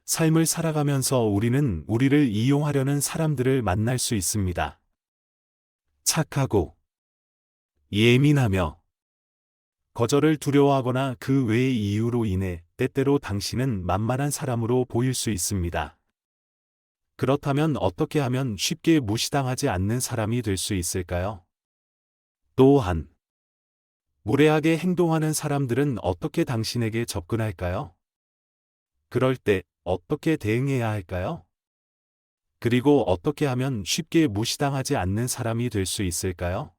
삶을 살아가면서 우리는 우리를 이용하려는 사람들을 만날 수 있습니다. 착하고, 예민하며, 거절을 두려워하거나 그 외의 이유로 인해 때때로 당신은 만만한 사람으로 보일 수 있습니다. 그렇다면 어떻게 하면 쉽게 무시당하지 않는 사람이 될 수 있을까요? 또한, 무례하게 행동하는 사람들은 어떻게 당신에게 접근할까요? 그럴 때 어떻게 대응해야 할까요? 그리고 어떻게 하면 쉽게 무시당하지 않는 사람이 될 수 있을까요?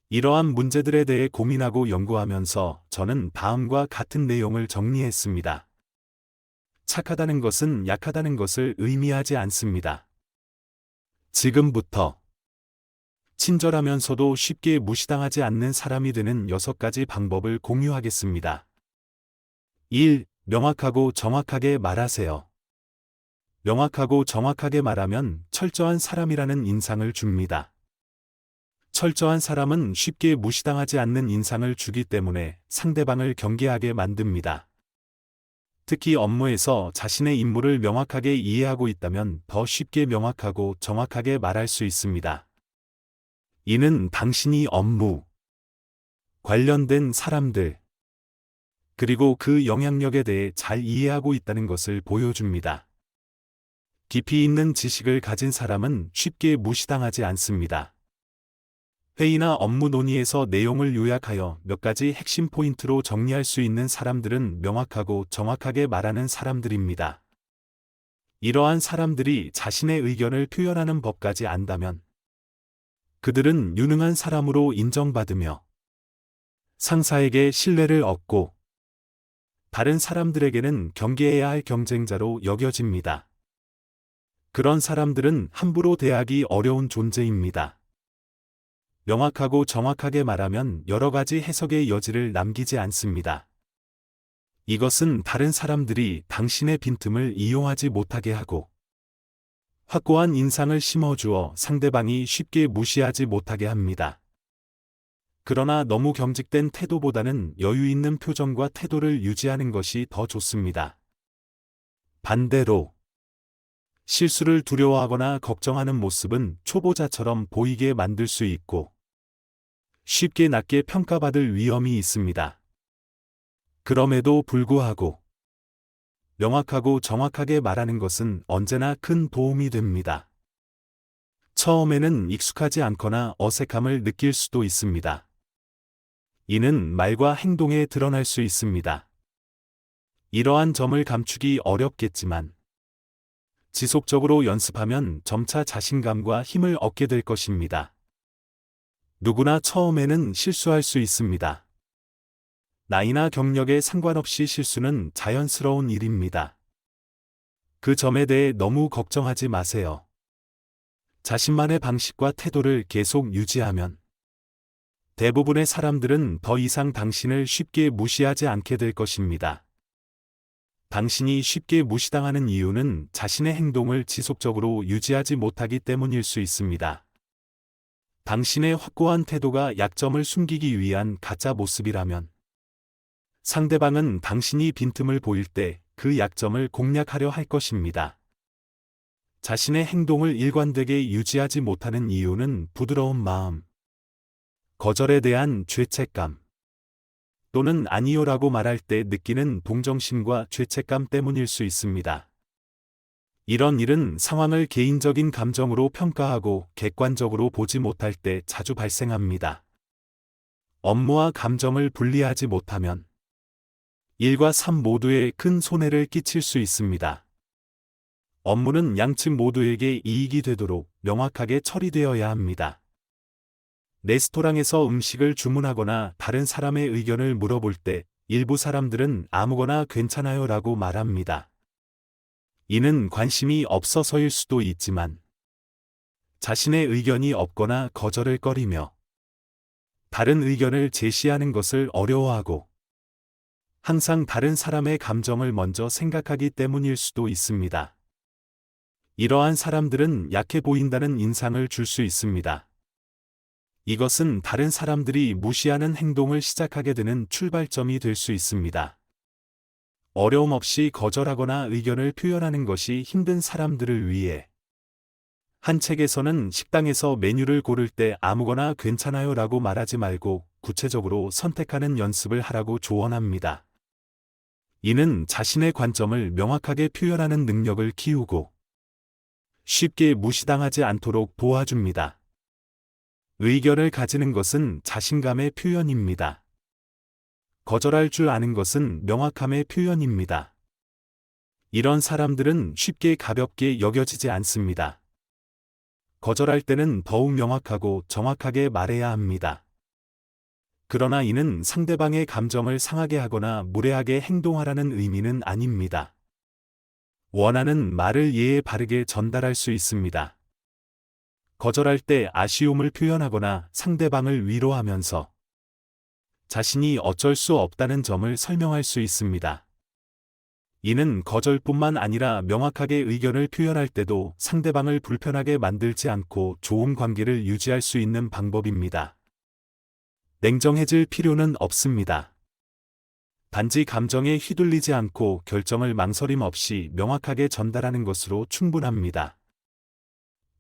이러한 문제들에 대해 고민하고 연구하면서 저는 다음과 같은 내용을 정리했습니다. 착하다는 것은 약하다는 것을 의미하지 않습니다. 지금부터 친절하면서도 쉽게 무시당하지 않는 사람이 되는 6가지 방법을 공유하겠습니다. 1. 명확하고 정확하게 말하세요. 명확하고 정확하게 말하면 철저한 사람이라는 인상을 줍니다. 철저한 사람은 쉽게 무시당하지 않는 인상을 주기 때문에 상대방을 경계하게 만듭니다. 특히 업무에서 자신의 임무를 명확하게 이해하고 있다면 더 쉽게 명확하고 정확하게 말할 수 있습니다. 이는 당신이 업무, 관련된 사람들, 그리고 그 영향력에 대해 잘 이해하고 있다는 것을 보여줍니다. 깊이 있는 지식을 가진 사람은 쉽게 무시당하지 않습니다. 회의나 업무 논의에서 내용을 요약하여 몇 가지 핵심 포인트로 정리할 수 있는 사람들은 명확하고 정확하게 말하는 사람들입니다. 이러한 사람들이 자신의 의견을 표현하는 법까지 안다면 그들은 유능한 사람으로 인정받으며 상사에게 신뢰를 얻고 다른 사람들에게는 경계해야 할 경쟁자로 여겨집니다. 그런 사람들은 함부로 대하기 어려운 존재입니다. 명확하고 정확하게 말하면 여러 가지 해석의 여지를 남기지 않습니다. 이것은 다른 사람들이 당신의 빈틈을 이용하지 못하게 하고 확고한 인상을 심어주어 상대방이 쉽게 무시하지 못하게 합니다. 그러나 너무 경직된 태도보다는 여유 있는 표정과 태도를 유지하는 것이 더 좋습니다. 반대로 실수를 두려워하거나 걱정하는 모습은 초보자처럼 보이게 만들 수 있고 쉽게 낮게 평가받을 위험이 있습니다. 그럼에도 불구하고 명확하고 정확하게 말하는 것은 언제나 큰 도움이 됩니다. 처음에는 익숙하지 않거나 어색함을 느낄 수도 있습니다. 이는 말과 행동에 드러날 수 있습니다. 이러한 점을 감추기 어렵겠지만 지속적으로 연습하면 점차 자신감과 힘을 얻게 될 것입니다. 누구나 처음에는 실수할 수 있습니다. 나이나 경력에 상관없이 실수는 자연스러운 일입니다. 그 점에 대해 너무 걱정하지 마세요. 자신만의 방식과 태도를 계속 유지하면 대부분의 사람들은 더 이상 당신을 쉽게 무시하지 않게 될 것입니다. 당신이 쉽게 무시당하는 이유는 자신의 행동을 지속적으로 유지하지 못하기 때문일 수 있습니다. 당신의 확고한 태도가 약점을 숨기기 위한 가짜 모습이라면 상대방은 당신이 빈틈을 보일 때 그 약점을 공략하려 할 것입니다. 자신의 행동을 일관되게 유지하지 못하는 이유는 부드러운 마음, 거절에 대한 죄책감, 또는 아니요라고 말할 때 느끼는 동정심과 죄책감 때문일 수 있습니다. 이런 일은 상황을 개인적인 감정으로 평가하고 객관적으로 보지 못할 때 자주 발생합니다. 업무와 감정을 분리하지 못하면 일과 삶 모두에 큰 손해를 끼칠 수 있습니다. 업무는 양측 모두에게 이익이 되도록 명확하게 처리되어야 합니다. 레스토랑에서 음식을 주문하거나 다른 사람의 의견을 물어볼 때 일부 사람들은 아무거나 괜찮아요 라고 말합니다. 이는 관심이 없어서일 수도 있지만 자신의 의견이 없거나 거절을 꺼리며 다른 의견을 제시하는 것을 어려워하고 항상 다른 사람의 감정을 먼저 생각하기 때문일 수도 있습니다. 이러한 사람들은 약해 보인다는 인상을 줄 수 있습니다. 이것은 다른 사람들이 무시하는 행동을 시작하게 되는 출발점이 될 수 있습니다. 어려움 없이 거절하거나 의견을 표현하는 것이 힘든 사람들을 위해 한 책에서는 식당에서 메뉴를 고를 때 아무거나 괜찮아요 라고 말하지 말고 구체적으로 선택하는 연습을 하라고 조언합니다. 이는 자신의 관점을 명확하게 표현하는 능력을 키우고 쉽게 무시당하지 않도록 도와줍니다. 의견을 가지는 것은 자신감의 표현입니다. 거절할 줄 아는 것은 명확함의 표현입니다. 이런 사람들은 쉽게 가볍게 여겨지지 않습니다. 거절할 때는 더욱 명확하고 정확하게 말해야 합니다. 그러나 이는 상대방의 감정을 상하게 하거나 무례하게 행동하라는 의미는 아닙니다. 원하는 말을 예에 바르게 전달할 수 있습니다. 거절할 때 아쉬움을 표현하거나 상대방을 위로하면서 자신이 어쩔 수 없다는 점을 설명할 수 있습니다. 이는 거절뿐만 아니라 명확하게 의견을 표현할 때도 상대방을 불편하게 만들지 않고 좋은 관계를 유지할 수 있는 방법입니다. 냉정해질 필요는 없습니다. 단지 감정에 휘둘리지 않고 결정을 망설임 없이 명확하게 전달하는 것으로 충분합니다.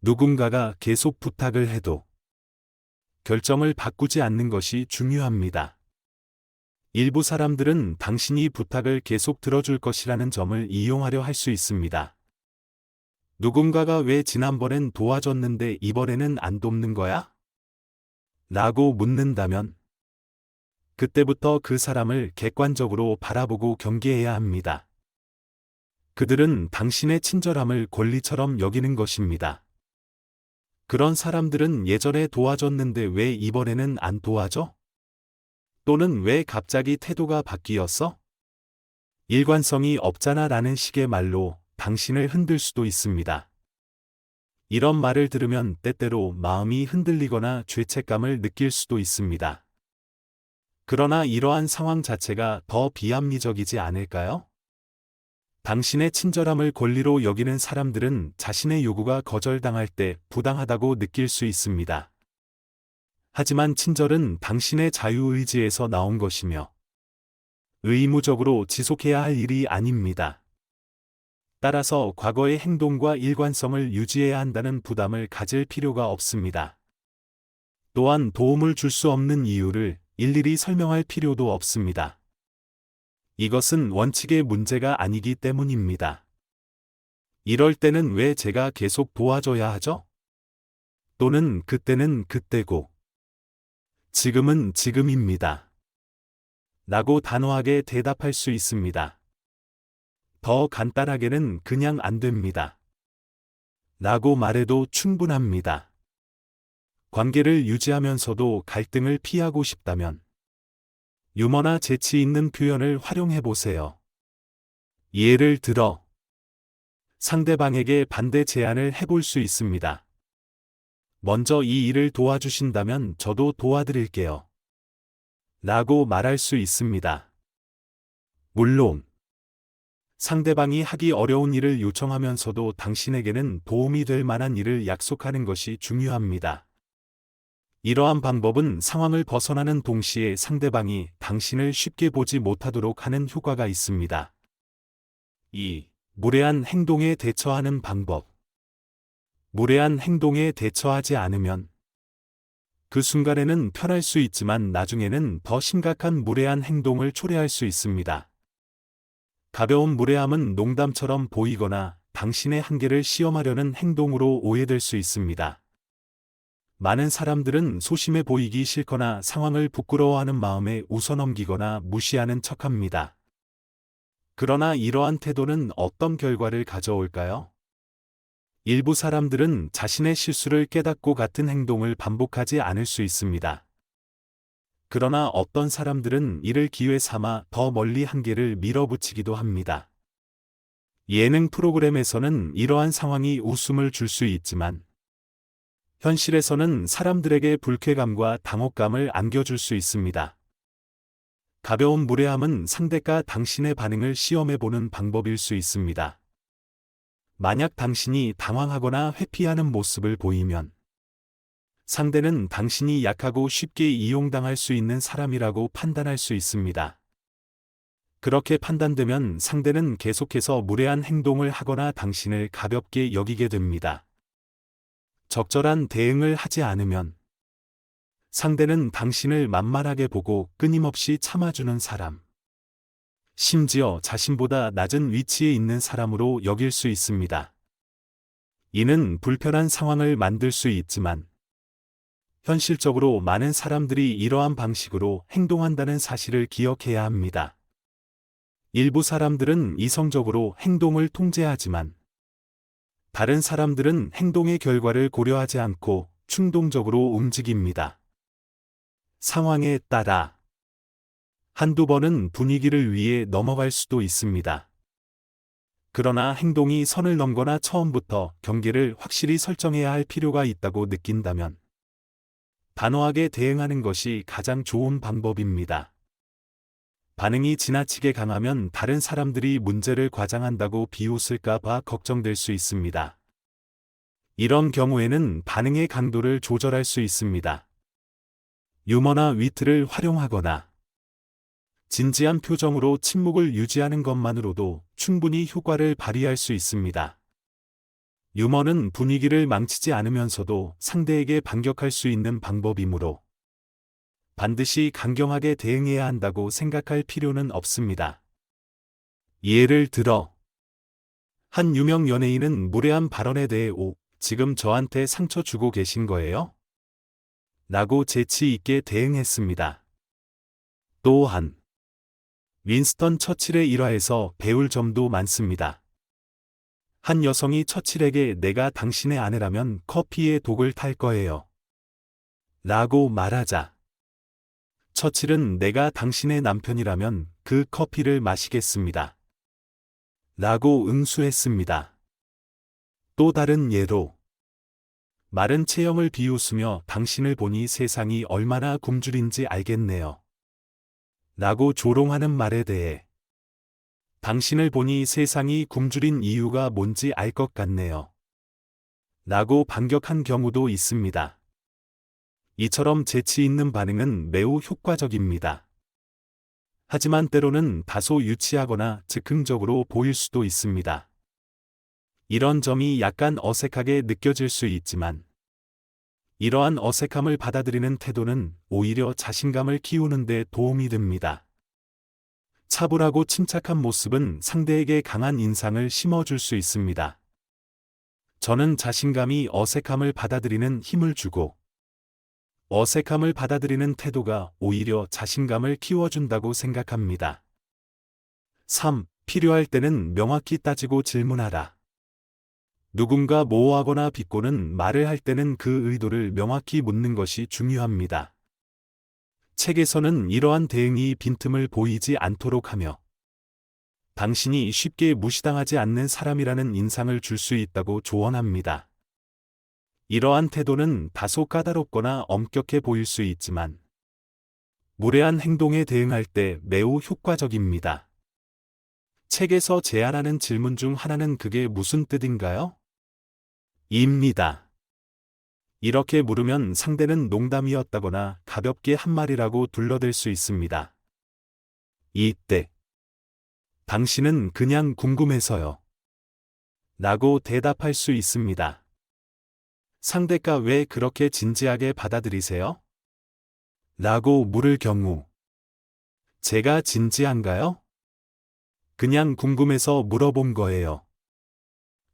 누군가가 계속 부탁을 해도 결정을 바꾸지 않는 것이 중요합니다. 일부 사람들은 당신이 부탁을 계속 들어줄 것이라는 점을 이용하려 할 수 있습니다. 누군가가 왜 지난번엔 도와줬는데 이번에는 안 돕는 거야? 라고 묻는다면 그때부터 그 사람을 객관적으로 바라보고 경계해야 합니다. 그들은 당신의 친절함을 권리처럼 여기는 것입니다. 그런 사람들은 예전에 도와줬는데 왜 이번에는 안 도와줘? 또는 왜 갑자기 태도가 바뀌었어? 일관성이 없잖아 라는 식의 말로 당신을 흔들 수도 있습니다. 이런 말을 들으면 때때로 마음이 흔들리거나 죄책감을 느낄 수도 있습니다. 그러나 이러한 상황 자체가 더 비합리적이지 않을까요? 당신의 친절함을 권리로 여기는 사람들은 자신의 요구가 거절당할 때 부당하다고 느낄 수 있습니다. 하지만 친절은 당신의 자유의지에서 나온 것이며 의무적으로 지속해야 할 일이 아닙니다. 따라서 과거의 행동과 일관성을 유지해야 한다는 부담을 가질 필요가 없습니다. 또한 도움을 줄 수 없는 이유를 일일이 설명할 필요도 없습니다. 이것은 원칙의 문제가 아니기 때문입니다. 이럴 때는 왜 제가 계속 도와줘야 하죠? 또는 그때는 그때고 지금은 지금입니다. 라고 단호하게 대답할 수 있습니다. 더 간단하게는 그냥 안 됩니다. 라고 말해도 충분합니다. 관계를 유지하면서도 갈등을 피하고 싶다면 유머나 재치 있는 표현을 활용해 보세요. 예를 들어 상대방에게 반대 제안을 해볼 수 있습니다. 먼저 이 일을 도와주신다면 저도 도와드릴게요. 라고 말할 수 있습니다. 물론 상대방이 하기 어려운 일을 요청하면서도 당신에게는 도움이 될 만한 일을 약속하는 것이 중요합니다. 이러한 방법은 상황을 벗어나는 동시에 상대방이 당신을 쉽게 보지 못하도록 하는 효과가 있습니다. 2. 무례한 행동에 대처하는 방법. 무례한 행동에 대처하지 않으면 그 순간에는 편할 수 있지만 나중에는 더 심각한 무례한 행동을 초래할 수 있습니다. 가벼운 무례함은 농담처럼 보이거나 당신의 한계를 시험하려는 행동으로 오해될 수 있습니다. 많은 사람들은 소심해 보이기 싫거나 상황을 부끄러워하는 마음에 웃어넘기거나 무시하는 척합니다. 그러나 이러한 태도는 어떤 결과를 가져올까요? 일부 사람들은 자신의 실수를 깨닫고 같은 행동을 반복하지 않을 수 있습니다. 그러나 어떤 사람들은 이를 기회 삼아 더 멀리 한계를 밀어붙이기도 합니다. 예능 프로그램에서는 이러한 상황이 웃음을 줄 수 있지만 현실에서는 사람들에게 불쾌감과 당혹감을 안겨줄 수 있습니다. 가벼운 무례함은 상대가 당신의 반응을 시험해보는 방법일 수 있습니다. 만약 당신이 당황하거나 회피하는 모습을 보이면 상대는 당신이 약하고 쉽게 이용당할 수 있는 사람이라고 판단할 수 있습니다. 그렇게 판단되면 상대는 계속해서 무례한 행동을 하거나 당신을 가볍게 여기게 됩니다. 적절한 대응을 하지 않으면 상대는 당신을 만만하게 보고 끊임없이 참아주는 사람, 심지어 자신보다 낮은 위치에 있는 사람으로 여길 수 있습니다. 이는 불편한 상황을 만들 수 있지만 현실적으로 많은 사람들이 이러한 방식으로 행동한다는 사실을 기억해야 합니다. 일부 사람들은 이성적으로 행동을 통제하지만 다른 사람들은 행동의 결과를 고려하지 않고 충동적으로 움직입니다. 상황에 따라 한두 번은 분위기를 위해 넘어갈 수도 있습니다. 그러나 행동이 선을 넘거나 처음부터 경계를 확실히 설정해야 할 필요가 있다고 느낀다면 단호하게 대응하는 것이 가장 좋은 방법입니다. 반응이 지나치게 강하면 다른 사람들이 문제를 과장한다고 비웃을까 봐 걱정될 수 있습니다. 이런 경우에는 반응의 강도를 조절할 수 있습니다. 유머나 위트를 활용하거나 진지한 표정으로 침묵을 유지하는 것만으로도 충분히 효과를 발휘할 수 있습니다. 유머는 분위기를 망치지 않으면서도 상대에게 반격할 수 있는 방법이므로 반드시 강경하게 대응해야 한다고 생각할 필요는 없습니다. 예를 들어 한 유명 연예인은 무례한 발언에 대해 지금 저한테 상처 주고 계신 거예요? 라고 재치 있게 대응했습니다. 또한 윈스턴 처칠의 일화에서 배울 점도 많습니다. 한 여성이 처칠에게 내가 당신의 아내라면 커피에 독을 탈 거예요. 라고 말하자 처칠은 내가 당신의 남편이라면 그 커피를 마시겠습니다. 라고 응수했습니다. 또 다른 예로 마른 체형을 비웃으며 당신을 보니 세상이 얼마나 굶주린지 알겠네요. 라고 조롱하는 말에 대해 당신을 보니 세상이 굶주린 이유가 뭔지 알 것 같네요. 라고 반격한 경우도 있습니다. 이처럼 재치 있는 반응은 매우 효과적입니다. 하지만 때로는 다소 유치하거나 즉흥적으로 보일 수도 있습니다. 이런 점이 약간 어색하게 느껴질 수 있지만 이러한 어색함을 받아들이는 태도는 오히려 자신감을 키우는 데 도움이 됩니다. 차분하고 침착한 모습은 상대에게 강한 인상을 심어줄 수 있습니다. 저는 자신감이 어색함을 받아들이는 힘을 주고 어색함을 받아들이는 태도가 오히려 자신감을 키워준다고 생각합니다. 3. 필요할 때는 명확히 따지고 질문하라. 누군가 모호하거나 비꼬는 말을 할 때는 그 의도를 명확히 묻는 것이 중요합니다. 책에서는 이러한 대응이 빈틈을 보이지 않도록 하며 당신이 쉽게 무시당하지 않는 사람이라는 인상을 줄 수 있다고 조언합니다. 이러한 태도는 다소 까다롭거나 엄격해 보일 수 있지만 무례한 행동에 대응할 때 매우 효과적입니다. 책에서 제안하는 질문 중 하나는 그게 무슨 뜻인가요? 입니다. 이렇게 물으면 상대는 농담이었다거나 가볍게 한 말이라고 둘러댈 수 있습니다. 이때 당신은 그냥 궁금해서요. 라고 대답할 수 있습니다. 상대가 왜 그렇게 진지하게 받아들이세요? 라고 물을 경우 제가 진지한가요? 그냥 궁금해서 물어본 거예요.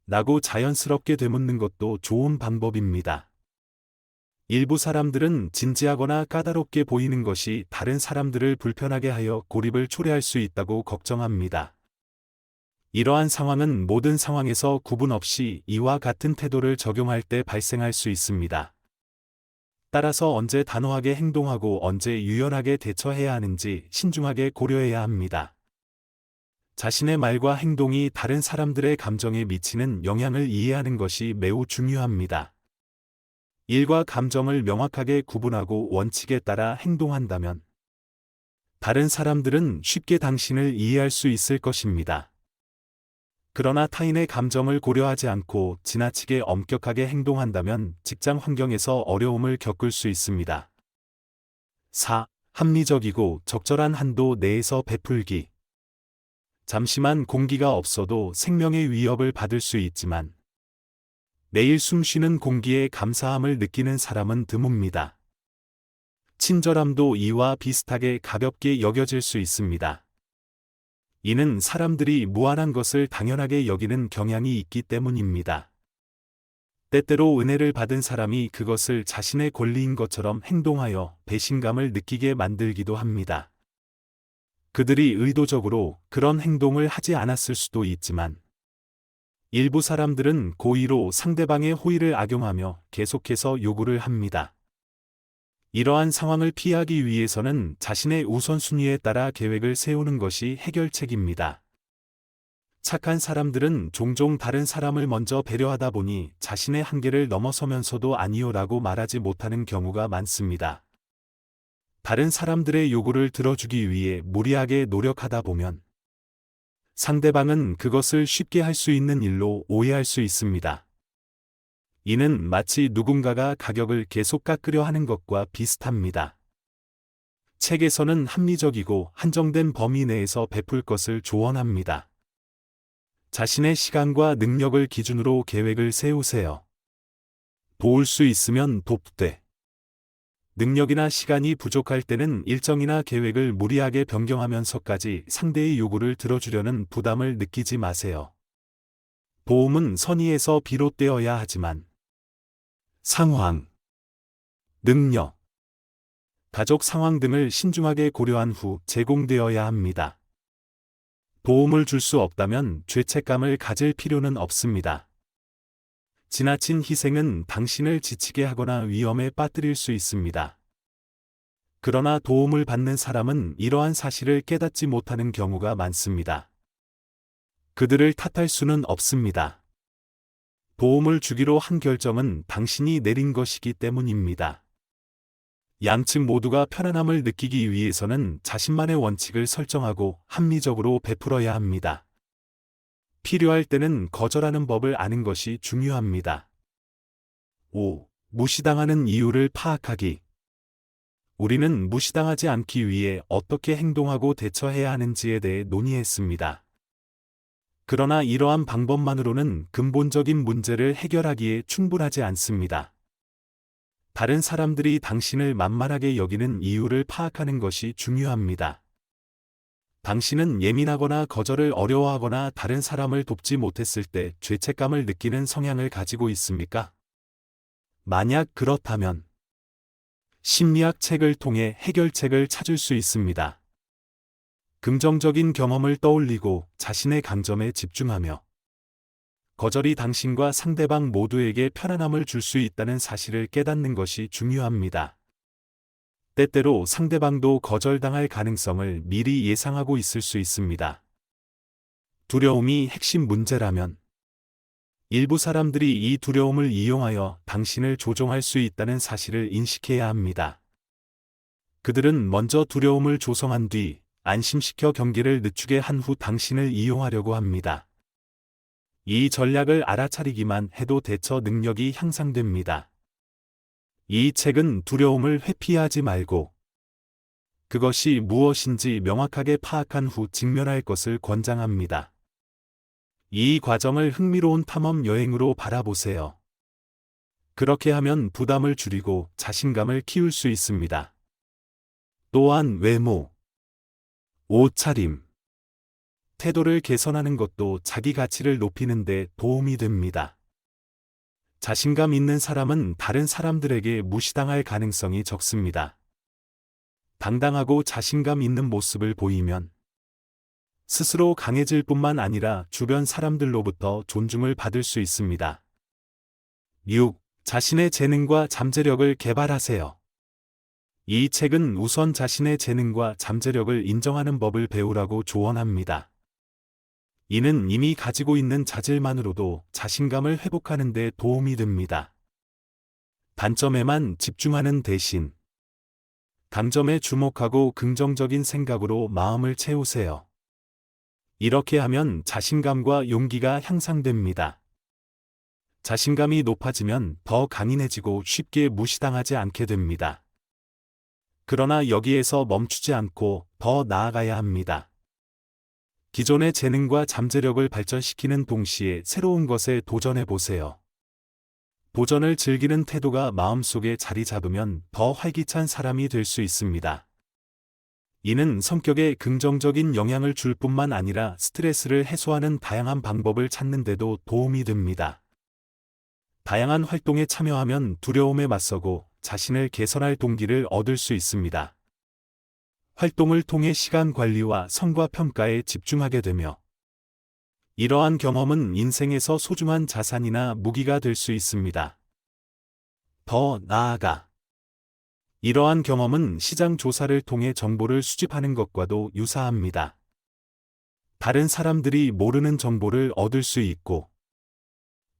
라고 자연스럽게 되묻는 것도 좋은 방법입니다. 일부 사람들은 진지하거나 까다롭게 보이는 것이 다른 사람들을 불편하게 하여 고립을 초래할 수 있다고 걱정합니다. 이러한 상황은 모든 상황에서 구분 없이 이와 같은 태도를 적용할 때 발생할 수 있습니다. 따라서 언제 단호하게 행동하고 언제 유연하게 대처해야 하는지 신중하게 고려해야 합니다. 자신의 말과 행동이 다른 사람들의 감정에 미치는 영향을 이해하는 것이 매우 중요합니다. 일과 감정을 명확하게 구분하고 원칙에 따라 행동한다면 다른 사람들은 쉽게 당신을 이해할 수 있을 것입니다. 그러나 타인의 감정을 고려하지 않고 지나치게 엄격하게 행동한다면 직장 환경에서 어려움을 겪을 수 있습니다. 4. 합리적이고 적절한 한도 내에서 베풀기. 잠시만 공기가 없어도 생명의 위협을 받을 수 있지만 매일 숨쉬는 공기에 감사함을 느끼는 사람은 드뭅니다. 친절함도 이와 비슷하게 가볍게 여겨질 수 있습니다. 이는 사람들이 무한한 것을 당연하게 여기는 경향이 있기 때문입니다. 때때로 은혜를 받은 사람이 그것을 자신의 권리인 것처럼 행동하여 배신감을 느끼게 만들기도 합니다. 그들이 의도적으로 그런 행동을 하지 않았을 수도 있지만 일부 사람들은 고의로 상대방의 호의를 악용하며 계속해서 요구를 합니다. 이러한 상황을 피하기 위해서는 자신의 우선순위에 따라 계획을 세우는 것이 해결책입니다. 착한 사람들은 종종 다른 사람을 먼저 배려하다 보니 자신의 한계를 넘어서면서도 아니요라고 말하지 못하는 경우가 많습니다. 다른 사람들의 요구를 들어주기 위해 무리하게 노력하다 보면 상대방은 그것을 쉽게 할 수 있는 일로 오해할 수 있습니다. 이는 마치 누군가가 가격을 계속 깎으려 하는 것과 비슷합니다. 책에서는 합리적이고 한정된 범위 내에서 베풀 것을 조언합니다. 자신의 시간과 능력을 기준으로 계획을 세우세요. 도울 수 있으면 돕되, 능력이나 시간이 부족할 때는 일정이나 계획을 무리하게 변경하면서까지 상대의 요구를 들어주려는 부담을 느끼지 마세요. 도움은 선의에서 비롯되어야 하지만 상황, 능력, 가족 상황 등을 신중하게 고려한 후 제공되어야 합니다. 도움을 줄 수 없다면 죄책감을 가질 필요는 없습니다. 지나친 희생은 당신을 지치게 하거나 위험에 빠뜨릴 수 있습니다. 그러나 도움을 받는 사람은 이러한 사실을 깨닫지 못하는 경우가 많습니다. 그들을 탓할 수는 없습니다. 도움을 주기로 한 결정은 당신이 내린 것이기 때문입니다. 양측 모두가 편안함을 느끼기 위해서는 자신만의 원칙을 설정하고 합리적으로 베풀어야 합니다. 필요할 때는 거절하는 법을 아는 것이 중요합니다. 5. 무시당하는 이유를 파악하기. 우리는 무시당하지 않기 위해 어떻게 행동하고 대처해야 하는지에 대해 논의했습니다. 그러나 이러한 방법만으로는 근본적인 문제를 해결하기에 충분하지 않습니다. 다른 사람들이 당신을 만만하게 여기는 이유를 파악하는 것이 중요합니다. 당신은 예민하거나 거절을 어려워하거나 다른 사람을 돕지 못했을 때 죄책감을 느끼는 성향을 가지고 있습니까? 만약 그렇다면 심리학 책을 통해 해결책을 찾을 수 있습니다. 긍정적인 경험을 떠올리고 자신의 강점에 집중하며 거절이 당신과 상대방 모두에게 편안함을 줄 수 있다는 사실을 깨닫는 것이 중요합니다. 때때로 상대방도 거절당할 가능성을 미리 예상하고 있을 수 있습니다. 두려움이 핵심 문제라면 일부 사람들이 이 두려움을 이용하여 당신을 조종할 수 있다는 사실을 인식해야 합니다. 그들은 먼저 두려움을 조성한 뒤 안심시켜 경계를 늦추게 한 후 당신을 이용하려고 합니다. 이 전략을 알아차리기만 해도 대처 능력이 향상됩니다. 이 책은 두려움을 회피하지 말고 그것이 무엇인지 명확하게 파악한 후 직면할 것을 권장합니다. 이 과정을 흥미로운 탐험 여행으로 바라보세요. 그렇게 하면 부담을 줄이고 자신감을 키울 수 있습니다. 또한 외모, 옷차림, 태도를 개선하는 것도 자기 가치를 높이는 데 도움이 됩니다. 자신감 있는 사람은 다른 사람들에게 무시당할 가능성이 적습니다. 당당하고 자신감 있는 모습을 보이면 스스로 강해질 뿐만 아니라 주변 사람들로부터 존중을 받을 수 있습니다. 6. 자신의 재능과 잠재력을 개발하세요. 이 책은 우선 자신의 재능과 잠재력을 인정하는 법을 배우라고 조언합니다. 이는 이미 가지고 있는 자질만으로도 자신감을 회복하는 데 도움이 됩니다. 단점에만 집중하는 대신 강점에 주목하고 긍정적인 생각으로 마음을 채우세요. 이렇게 하면 자신감과 용기가 향상됩니다. 자신감이 높아지면 더 강인해지고 쉽게 무시당하지 않게 됩니다. 그러나 여기에서 멈추지 않고 더 나아가야 합니다. 기존의 재능과 잠재력을 발전시키는 동시에 새로운 것에 도전해 보세요. 도전을 즐기는 태도가 마음속에 자리 잡으면 더 활기찬 사람이 될 수 있습니다. 이는 성격에 긍정적인 영향을 줄 뿐만 아니라 스트레스를 해소하는 다양한 방법을 찾는 데도 도움이 됩니다. 다양한 활동에 참여하면 두려움에 맞서고 자신을 개선할 동기를 얻을 수 있습니다. 활동을 통해 시간 관리와 성과 평가에 집중하게 되며 이러한 경험은 인생에서 소중한 자산이나 무기가 될 수 있습니다. 더 나아가 이러한 경험은 시장 조사를 통해 정보를 수집하는 것과도 유사합니다. 다른 사람들이 모르는 정보를 얻을 수 있고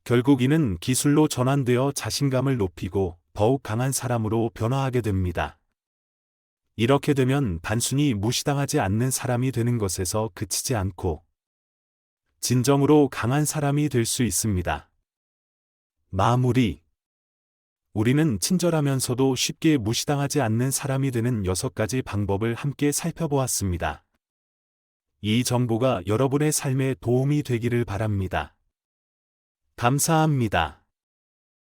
결국 이는 기술로 전환되어 자신감을 높이고 더욱 강한 사람으로 변화하게 됩니다. 이렇게 되면 단순히 무시당하지 않는 사람이 되는 것에서 그치지 않고 진정으로 강한 사람이 될 수 있습니다. 마무리. 우리는 친절하면서도 쉽게 무시당하지 않는 사람이 되는 6가지 방법을 함께 살펴보았습니다. 이 정보가 여러분의 삶에 도움이 되기를 바랍니다. 감사합니다.